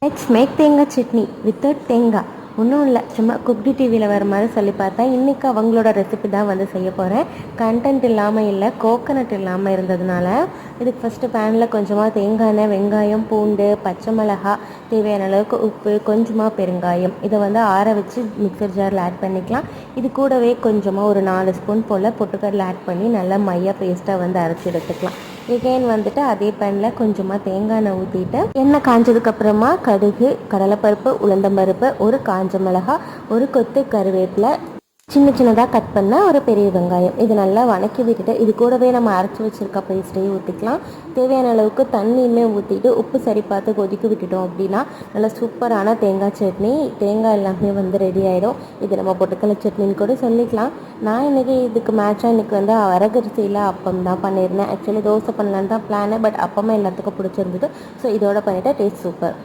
Let's make தேங்காய் chutney without தேங்காய். ஒன்றும் இல்லை, சும்மா குக்டி டிவியில் வர மாதிரி சொல்லி பார்த்தா இன்றைக்கி அவங்களோட ரெசிபி தான் வந்து செய்ய போகிறேன். கண்டென்ட் இல்லாமல் இல்லை, கோகனட் இல்லாமல் இருந்ததுனால இதுக்கு ஃபஸ்ட்டு பேனில் கொஞ்சமாக தேங்காய் எண்ணெய், வெங்காயம், பூண்டு, பச்சை மிளகாய், தேவையான அளவுக்கு உப்பு, கொஞ்சமாக பெருங்காயம் இதை வந்து ஆற வச்சு மிக்சர் ஜாரில் ஆட் பண்ணிக்கலாம். இது கூடவே கொஞ்சமாக ஒரு 4 ஸ்பூன் போல் பொட்டுக்கடலை ஆட் பண்ணி நல்லா மையா பேஸ்ட்டாக வந்து அரைச்சி எடுத்துக்கலாம். எகெயின் வந்துட்டு அதே பேனில் கொஞ்சமாக தேங்காய் எண்ணெய் ஊற்றிட்டு எண்ணெய் காஞ்சதுக்கப்புறமா கடுகு, கடலைப்பருப்பு, உளுந்தம்பருப்பு, ஒரு காஞ்ச மிளகாய், ஒரு கொத்து கருவேப்பிலை, சின்ன சின்னதாக கட் பண்ண ஒரு பெரிய வெங்காயம் இது நல்லா வணக்கி விட்டுட்டு இது கூடவே நம்ம அரைச்சி வச்சுருக்க பேஸ்ட்டையும் ஊற்றிக்கலாம். தேவையான அளவுக்கு தண்ணியுமே ஊற்றிட்டு உப்பு சரி பார்த்து கொதிக்க விட்டுட்டோம் அப்படின்னா நல்லா சூப்பரான தேங்காய் சட்னி, தேங்காய் எல்லாமே வந்து ரெடி ஆகிடும். இது நம்ம பொட்டுக்கடலை சட்னின்னு கூட சொல்லிக்கலாம். நான் இன்றைக்கி இதுக்கு மேட்சாக இன்றைக்கி வந்து வரகரிசியில் அப்பம் தான் பண்ணியிருந்தேன். ஆக்சுவலி தோசை பண்ணலான்னு தான் பிளானு, பட் அப்பமே எல்லாத்துக்கும் பிடிச்சிருந்தது. ஸோ இதோட பண்ணிவிட்டு டேஸ்ட் சூப்பர்.